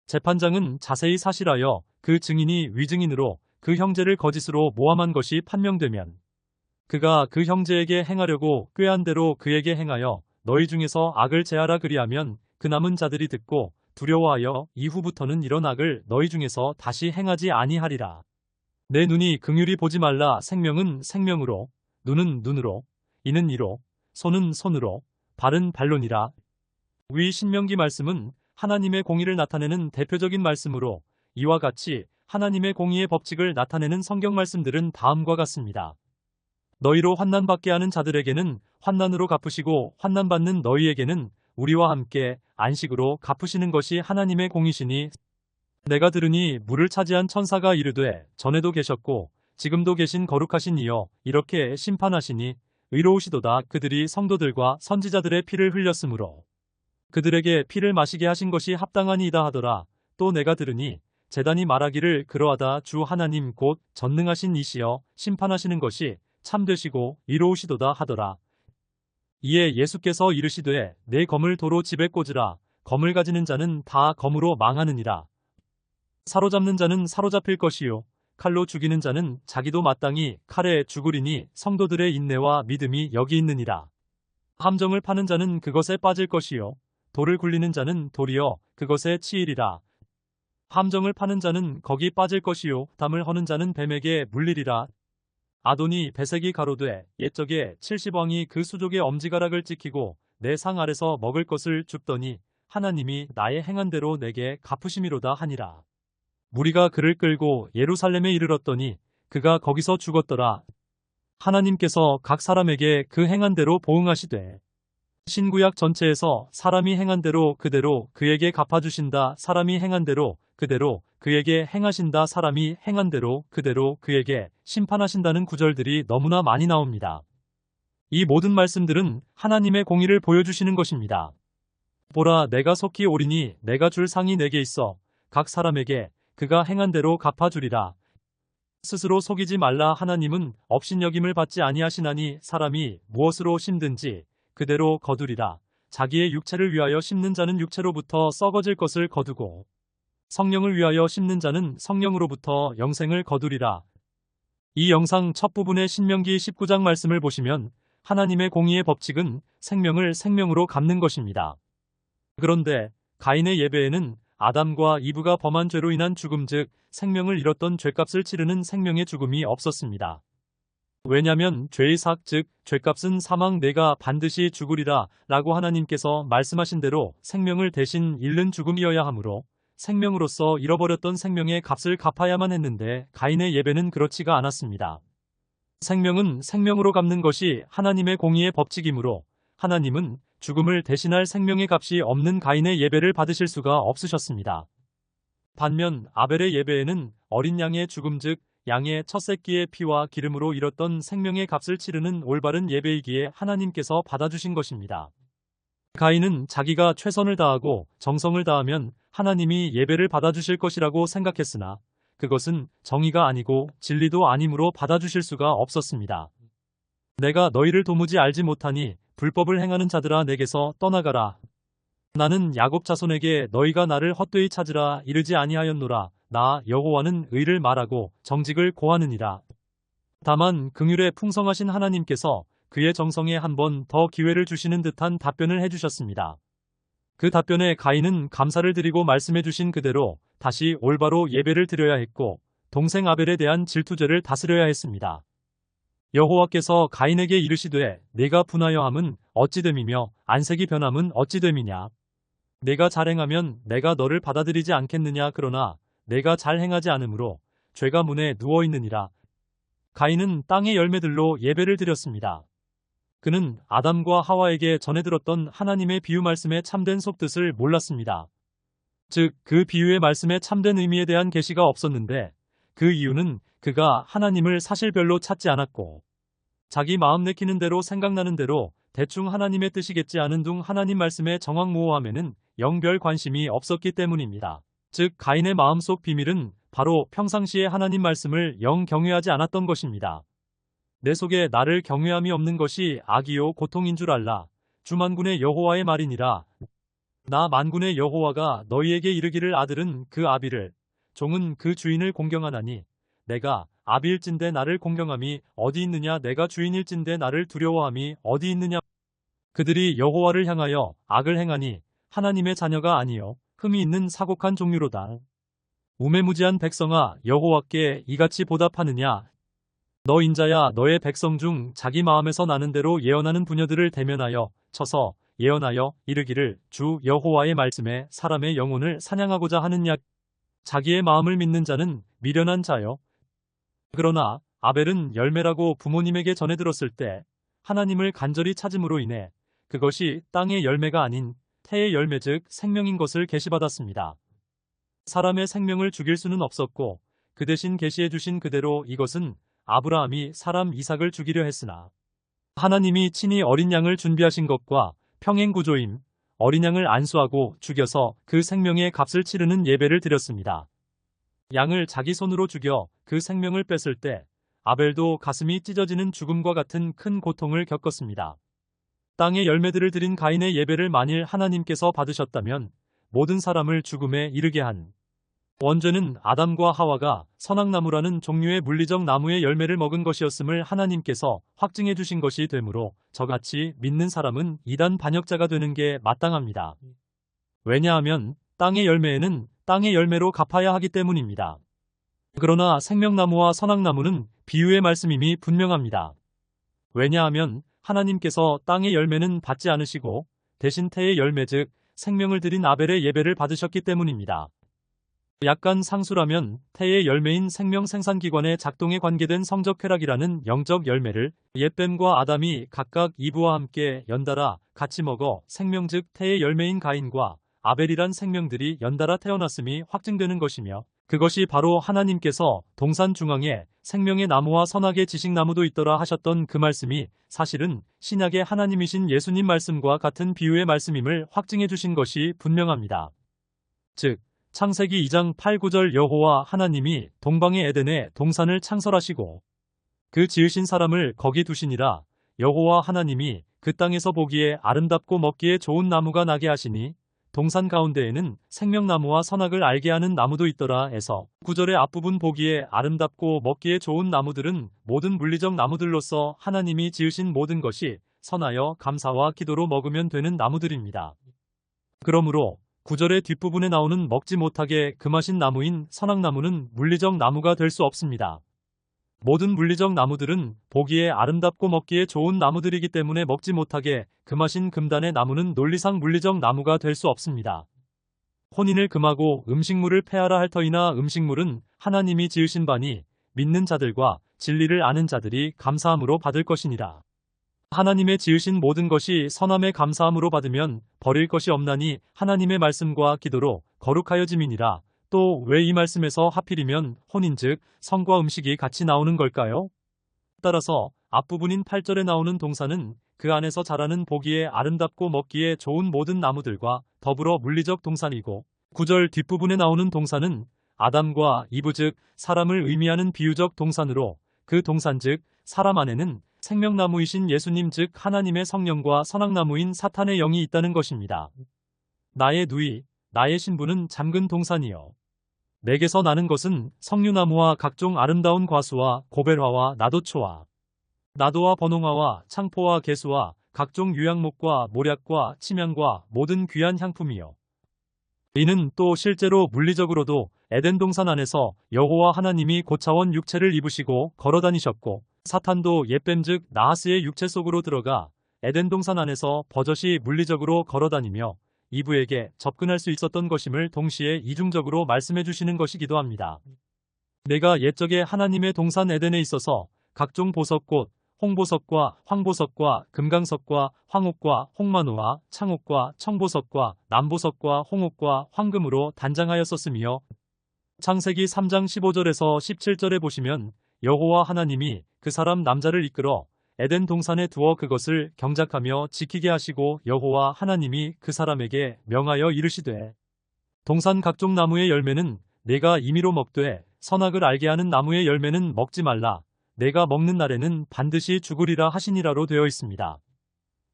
재판장은 자세히 사실하여 그 증인이 위증인으로 그 형제를 거짓으로 모함한 것이 판명되면 그가 그 형제에게 행하려고 꾀한 대로 그에게 행하여 너희 중에서 악을 제하라 그리하면 그 남은 자들이 듣고 두려워하여 이후부터는 이런 악을 너희 중에서 다시 행하지 아니하리라. 내 눈이 긍휼히 보지 말라. 생명은 생명으로, 눈은 눈으로, 이는 이로, 손은 손으로, 발은 발로니라. 위 신명기 말씀은 하나님의 공의를 나타내는 대표적인 말씀으로 이와 같이 하나님의 공의의 법칙을 나타내는 성경 말씀들은 다음과 같습니다. 너희로 환난받게 하는 자들에게는 환난으로 갚으시고 환난받는 너희에게는 우리와 함께 안식으로 갚으시는 것이 하나님의 공의시니 내가 들으니 물을 차지한 천사가 이르되 전에도 계셨고 지금도 계신 거룩하신 이여 이렇게 심판하시니 의로우시도다. 그들이 성도들과 선지자들의 피를 흘렸으므로 그들에게 피를 마시게 하신 것이 합당하니이다 하더라. 또 내가 들으니 제단이 말하기를 그러하다. 주 하나님 곧 전능하신 이시여 심판하시는 것이 참되시고 이로우시도다 하더라. 이에 예수께서 이르시되 내 검을 도로 집에 꽂으라. 검을 가지는 자는 다 검으로 망하느니라. 사로잡는 자는 사로잡힐 것이요 칼로 죽이는 자는 자기도 마땅히 칼에 죽으리니 성도들의 인내와 믿음이 여기 있느니라. 함정을 파는 자는 그것에 빠질 것이요 돌을 굴리는 자는 돌이여 그것에 치이리라. 함정을 파는 자는 거기 빠질 것이요 담을 허는 자는 뱀에게 물리리라. 아도니 베색이 가로되 옛적에 70왕이 그 수족의 엄지가락을 찍히고 내 상 아래서 먹을 것을 줍더니 하나님이 나의 행한 대로 내게 갚으심이로다 하니라. 무리가 그를 끌고 예루살렘에 이르렀더니 그가 거기서 죽었더라. 하나님께서 각 사람에게 그 행한 대로 보응하시되 신구약 전체에서 사람이 행한 대로 그대로 그에게 갚아주신다. 사람이 행한 대로 그대로 그에게 행하신다. 사람이 행한 대로 그대로 그에게 심판하신다는 구절들이 너무나 많이 나옵니다. 이 모든 말씀들은 하나님의 공의를 보여주시는 것입니다. 보라 내가 속히 오리니 내가 줄 상이 내게 있어 각 사람에게 그가 행한 대로 갚아주리라. 스스로 속이지 말라. 하나님은 업신여김을 받지 아니하시나니 사람이 무엇으로 심든지 그대로 거두리라. 자기의 육체를 위하여 심는 자는 육체로부터 썩어질 것을 거두고 성령을 위하여 심는 자는 성령으로부터 영생을 거두리라. 이 영상 첫 부분의 신명기 19장 말씀을 보시면 하나님의 공의의 법칙은 생명을 생명으로 갚는 것입니다. 그런데 가인의 예배에는 아담과 이브가 범한 죄로 인한 죽음 즉 생명을 잃었던 죄값을 치르는 생명의 죽음이 없었습니다. 왜냐하면 죄의 삭 즉 죄값은 사망 내가 반드시 죽으리라 라고 하나님께서 말씀하신 대로 생명을 대신 잃는 죽음이어야 하므로 생명으로서 잃어버렸던 생명의 값을 갚아야만 했는데 가인의 예배는 그렇지가 않았습니다. 생명은 생명으로 갚는 것이 하나님의 공의의 법칙이므로 하나님은 죽음을 대신할 생명의 값이 없는 가인의 예배를 받으실 수가 없으셨습니다. 반면 아벨의 예배에는 어린 양의 죽음 즉 양의 첫 새끼의 피와 기름으로 잃었던 생명의 값을 치르는 올바른 예배이기에 하나님께서 받아주신 것입니다. 가인은 자기가 최선을 다하고 정성을 다하면 하나님이 예배를 받아주실 것이라고 생각했으나 그것은 정의가 아니고 진리도 아니므로 받아주실 수가 없었습니다. 내가 너희를 도무지 알지 못하니 불법을 행하는 자들아 내게서 떠나가라. 나는 야곱 자손에게 너희가 나를 헛되이 찾으라 이르지 아니하였노라. 나 여호와는 의를 말하고 정직을 고하느니라. 다만 긍휼에 풍성하신 하나님께서 그의 정성에 한 번 더 기회를 주시는 듯한 답변을 해주셨습니다. 그 답변에 가인은 감사를 드리고 말씀해 주신 그대로 다시 올바로 예배를 드려야 했고 동생 아벨에 대한 질투죄를 다스려야 했습니다. 여호와께서 가인에게 이르시되 네가 분하여 함은 어찌됨이며 안색이 변함은 어찌됨이냐. 네가 잘 행하면 내가 너를 받아들이지 않겠느냐. 그러나 내가 잘 행하지 않으므로 죄가 문에 누워있느니라. 가인은 땅의 열매들로 예배를 드렸습니다. 그는 아담과 하와에게 전해 들었던 하나님의 비유 말씀의 참된 속뜻을 몰랐습니다. 즉 그 비유의 말씀의 참된 의미에 대한 계시가 없었는데 그 이유는 그가 하나님을 사실별로 찾지 않았고 자기 마음 내키는 대로 생각나는 대로 대충 하나님의 뜻이겠지 하는 둥 하나님 말씀의 정확무호함에는 영 별 관심이 없었기 때문입니다. 즉 가인의 마음속 비밀은 바로 평상시에 하나님 말씀을 영 경외하지 않았던 것입니다. 내 속에 나를 경외함이 없는 것이 악이요 고통인 줄 알라. 주만군의 여호와의 말이니라. 나 만군의 여호와가 너희에게 이르기를 아들은 그 아비를 종은 그 주인을 공경하나니 내가 아비일진대 나를 공경함이 어디 있느냐 내가 주인일진대 나를 두려워함이 어디 있느냐. 그들이 여호와를 향하여 악을 행하니 하나님의 자녀가 아니요 흠이 있는 사곡한 종류로다. 우매무지한 백성아 여호와께 이같이 보답하느냐. 너 인자야 너의 백성 중 자기 마음에서 나는 대로 예언하는 부녀들을 대면하여 쳐서 예언하여 이르기를 주 여호와의 말씀에 사람의 영혼을 사냥하고자 하느냐. 자기의 마음을 믿는 자는 미련한 자요. 그러나 아벨은 열매라고 부모님에게 전해 들었을 때 하나님을 간절히 찾음으로 인해 그것이 땅의 열매가 아닌 태의 열매 즉 생명인 것을 계시받았습니다. 사람의 생명을 죽일 수는 없었고 그 대신 계시해 주신 그대로 이것은 아브라함이 사람 이삭을 죽이려 했으나 하나님이 친히 어린 양을 준비하신 것과 평행구조임 어린 양을 안수하고 죽여서 그 생명의 값을 치르는 예배를 드렸습니다. 양을 자기 손으로 죽여 그 생명을 뺐을 때 아벨도 가슴이 찢어지는 죽음과 같은 큰 고통을 겪었습니다. 땅의 열매들을 드린 가인의 예배를 만일 하나님께서 받으셨다면 모든 사람을 죽음에 이르게 한 원죄는 아담과 하와가 선악나무라는 종류의 물리적 나무의 열매를 먹은 것이었음을 하나님께서 확증해 주신 것이 되므로 저같이 믿는 사람은 이단 반역자가 되는 게 마땅합니다. 왜냐하면 땅의 열매에는 땅의 열매로 갚아야 하기 때문입니다. 그러나 생명나무와 선악나무는 비유의 말씀임이 분명합니다. 왜냐하면 하나님께서 땅의 열매는 받지 않으시고 대신 태의 열매 즉 생명을 드린 아벨의 예배를 받으셨기 때문입니다. 약간 상수라면 태의 열매인 생명 생산기관의 작동에 관계된 성적 쾌락이라는 영적 열매를 옛뱀과 아담이 각각 이브와 함께 연달아 같이 먹어 생명 즉 태의 열매인 가인과 아벨이란 생명들이 연달아 태어났음이 확증되는 것이며 그것이 바로 하나님께서 동산 중앙에 생명의 나무와 선악의 지식나무도 있더라 하셨던 그 말씀이 사실은 신약의 하나님이신 예수님 말씀과 같은 비유의 말씀임을 확증해 주신 것이 분명합니다. 즉 창세기 2장 8, 9절 여호와 하나님이 동방의 에덴에 동산을 창설하시고 그 지으신 사람을 거기 두시니라. 여호와 하나님이 그 땅에서 보기에 아름답고 먹기에 좋은 나무가 나게 하시니 동산 가운데에는 생명나무와 선악을 알게 하는 나무도 있더라 해서 9절의 앞부분 보기에 아름답고 먹기에 좋은 나무들은 모든 물리적 나무들로서 하나님이 지으신 모든 것이 선하여 감사와 기도로 먹으면 되는 나무들입니다. 그러므로 9절의 뒷부분에 나오는 먹지 못하게 금하신 나무인 선악나무는 물리적 나무가 될 수 없습니다. 모든 물리적 나무들은 보기에 아름답고 먹기에 좋은 나무들이기 때문에 먹지 못하게 금하신 금단의 나무는 논리상 물리적 나무가 될 수 없습니다. 혼인을 금하고 음식물을 폐하라 할 터이나 음식물은 하나님이 지으신 바니 믿는 자들과 진리를 아는 자들이 감사함으로 받을 것이니라. 하나님의 지으신 모든 것이 선함에 감사함으로 받으면 버릴 것이 없나니 하나님의 말씀과 기도로 거룩하여짐이니라. 또 왜 이 말씀에서 하필이면 혼인 즉 성과 음식이 같이 나오는 걸까요? 따라서 앞부분인 8절에 나오는 동산은 그 안에서 자라는 보기에 아름답고 먹기에 좋은 모든 나무들과 더불어 물리적 동산이고 9절 뒷부분에 나오는 동산은 아담과 이브 즉 사람을 의미하는 비유적 동산으로 그 동산 즉 사람 안에는 생명나무이신 예수님 즉 하나님의 성령과 선악나무인 사탄의 영이 있다는 것입니다. 나의 누이, 나의 신부는 잠근 동산이요. 내게서 나는 것은 석류나무와 각종 아름다운 과수와 고벨화와 나도초와 나도와 번홍화와 창포와 개수와 각종 유향목과 모략과 침향과 모든 귀한 향품이요. 이는 또 실제로 물리적으로도 에덴 동산 안에서 여호와 하나님이 고차원 육체를 입으시고 걸어다니셨고 사탄도 옛뱀 즉 나하스의 육체 속으로 들어가 에덴 동산 안에서 버젓이 물리적으로 걸어다니며 이브에게 접근할 수 있었던 것임을 동시에 이중적으로 말씀해 주시는 것이기도 합니다. 내가 옛적에 하나님의 동산 에덴에 있어서 각종 보석꽃, 홍보석과 황보석과 금강석과 황옥과 홍마누와 창옥과 청보석과 남보석과 홍옥과 황금으로 단장하였었으며 창세기 3장 15절에서 17절에 보시면 여호와 하나님이 그 사람 남자를 이끌어 에덴 동산에 두어 그것을 경작하며 지키게 하시고 여호와 하나님이 그 사람에게 명하여 이르시되 동산 각종 나무의 열매는 내가 임의로 먹되 선악을 알게 하는 나무의 열매는 먹지 말라. 내가 먹는 날에는 반드시 죽으리라 하시니라로 되어 있습니다.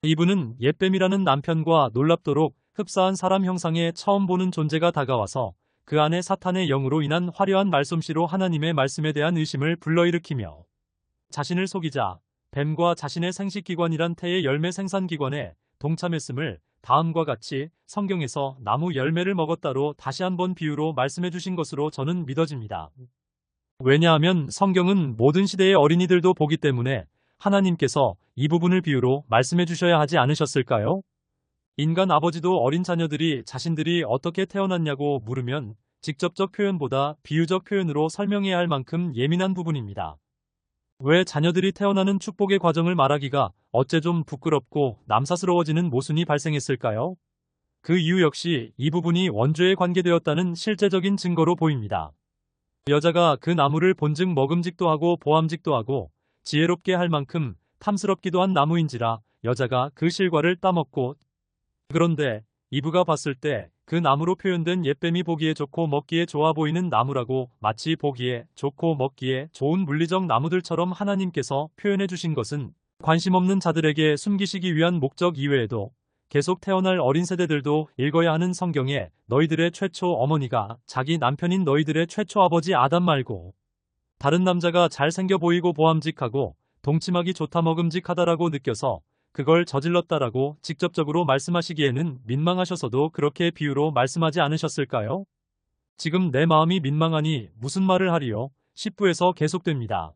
이브는 옛뱀이라는 남편과 놀랍도록 흡사한 사람 형상에 처음 보는 존재가 다가와서 그 안에 사탄의 영으로 인한 화려한 말솜씨로 하나님의 말씀에 대한 의심을 불러일으키며 자신을 속이자 뱀과 자신의 생식기관이란 태의 열매 생산기관에 동참했음을 다음과 같이 성경에서 나무 열매를 먹었다로 다시 한번 비유로 말씀해 주신 것으로 저는 믿어집니다. 왜냐하면 성경은 모든 시대의 어린이들도 보기 때문에 하나님께서 이 부분을 비유로 말씀해 주셔야 하지 않으셨을까요? 인간 아버지도 어린 자녀들이 자신들이 어떻게 태어났냐고 물으면 직접적 표현보다 비유적 표현으로 설명해야 할 만큼 예민한 부분입니다. 왜 자녀들이 태어나는 축복의 과정을 말하기가 어째 좀 부끄럽고 남사스러워지는 모순이 발생했을까요? 그 이유 역시 이 부분이 원죄에 관계되었다는 실제적인 증거로 보입니다. 여자가 그 나무를 본즉 먹음직도 하고 보암직도 하고 지혜롭게 할 만큼 탐스럽기도 한 나무인지라 여자가 그 실과를 따먹고 그런데 이브가 봤을 때 그 나무로 표현된 옛뱀이 보기에 좋고 먹기에 좋아 보이는 나무라고 마치 보기에 좋고 먹기에 좋은 물리적 나무들처럼 하나님께서 표현해 주신 것은 관심 없는 자들에게 숨기시기 위한 목적 이외에도 계속 태어날 어린 세대들도 읽어야 하는 성경에 너희들의 최초 어머니가 자기 남편인 너희들의 최초 아버지 아담 말고 다른 남자가 잘생겨 보이고 보암직하고 동침하기 좋다 먹음직하다라고 느껴서 그걸 저질렀다라고 직접적으로 말씀하시기에는 민망하셔서도 그렇게 비유로 말씀하지 않으셨을까요? 지금 내 마음이 민망하니 무슨 말을 하리요? 10부에서 계속됩니다.